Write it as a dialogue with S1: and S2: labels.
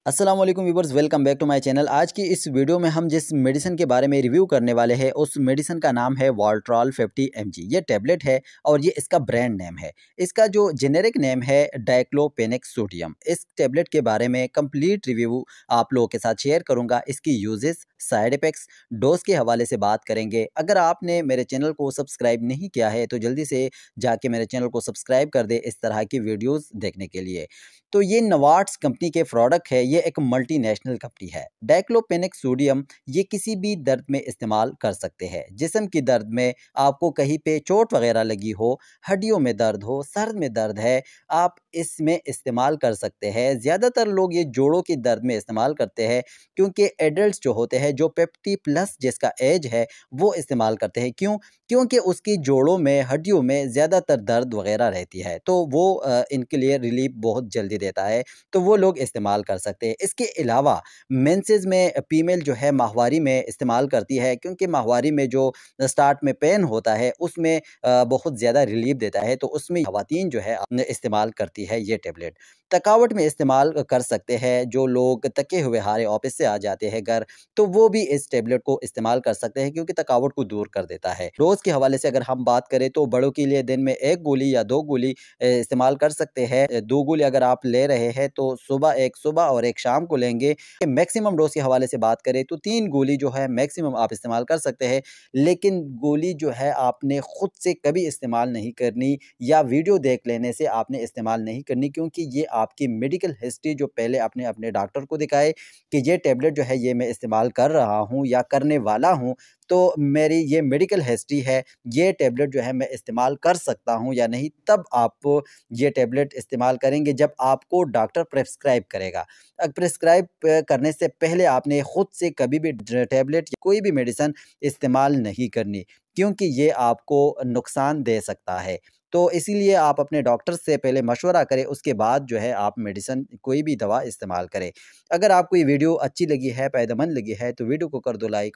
S1: अस्सलाम वालेकुम viewers, welcome back to my channel. आज की इस वीडियो में हम जिस मेडिसिन के बारे में रिव्यू करने वाले हैं उस मेडिसिन का नाम है वॉल्ट्रॉल 50 mg। ये टैबलेट है और ये इसका ब्रांड नेम है। इसका जो जेनेरिक नेम है डाइक्लोफेनेक सोडियम। इस टैबलेट के बारे में कंप्लीट रिव्यू आप लोगों के साथ शेयर करूंगा। इसकी यूजेस, साइड इफ़ेक्ट्स, डोज के हवाले से बात करेंगे। अगर आपने मेरे चैनल को सब्सक्राइब नहीं किया है तो जल्दी से जाके मेरे चैनल को सब्सक्राइब कर दे इस तरह की वीडियोज़ देखने के लिए। तो ये नवार्ट्स कंपनी के प्रोडक्ट है। ये एक मल्टीनेशनल कंपनी है। डाइक्लोफेनेक सोडियम ये किसी भी दर्द में इस्तेमाल कर सकते हैं। जिस्म की दर्द में, आपको कहीं पे चोट वगैरह लगी हो, हड्डियों में दर्द हो, सर में दर्द है, आप इसमें इस्तेमाल कर सकते हैं। ज़्यादातर लोग ये जोड़ों के दर्द में इस्तेमाल करते हैं क्योंकि एडल्ट्स जो होते हैं, जो 50+ जिसका एज है, वो इस्तेमाल करते हैं। क्यों? क्योंकि उसकी जोड़ों में, हड्डियों में ज़्यादातर दर्द वगैरह रहती है, तो वो इनके लिए रिलीफ़ बहुत जल्दी देता है, तो वो लोग इस्तेमाल कर सकते हैं। इसके अलावा मेंसेस में फ़ीमेल जो है माहवारी में इस्तेमाल करती है क्योंकि माहवारी में जो स्टार्ट में पेन होता है उसमें बहुत ज़्यादा रिलीफ़ देता है, तो उसमें ख़वातीन जो है इस्तेमाल करती है ये टैबलेट। थकावट में इस्तेमाल कर सकते हैं। जो लोग थके हुए हारे ऑफ़िस से आ जाते हैं घर, तो वो भी इस टैबलेट को इस्तेमाल कर सकते हैं क्योंकि थकावट को दूर कर देता है। डोज़ के हवाले से अगर हम बात करें तो बड़ों के लिए दिन में 1 गोली या 2 गोली इस्तेमाल कर सकते हैं। 2 गोली अगर आप ले रहे हैं तो सुबह और एक शाम को लेंगे। मैक्सिमम डोज़ के हवाले से बात करें तो 3 गोली जो है मैक्सिमम आप इस्तेमाल कर सकते हैं। लेकिन गोली जो है आपने खुद से कभी इस्तेमाल नहीं करनी या वीडियो देख लेने से आपने इस्तेमाल नहीं करनी, क्योंकि ये आपकी मेडिकल हिस्ट्री जो पहले आपने अपने डॉक्टर को दिखाए कि ये टैबलेट जो है ये मैं इस्तेमाल कर रहा हूँ या करने वाला हूँ, तो मेरी ये मेडिकल हिस्ट्री है, ये टैबलेट जो है मैं इस्तेमाल कर सकता हूँ या नहीं, तब आप ये टैबलेट इस्तेमाल करेंगे जब आपको डॉक्टर प्रिस्क्राइब करेगा। प्रिस्क्राइब करने से पहले आपने खुद से कभी भी टैबलेट या कोई भी मेडिसिन इस्तेमाल नहीं करनी, क्योंकि ये आपको नुकसान दे सकता है। तो इसीलिए आप अपने डॉक्टर से पहले मशवरा करें, उसके बाद जो है आप मेडिसिन कोई भी दवा इस्तेमाल करें। अगर आपको ये वीडियो अच्छी लगी है, फ़ायदेमंद लगी है, तो वीडियो को कर दो लाइक।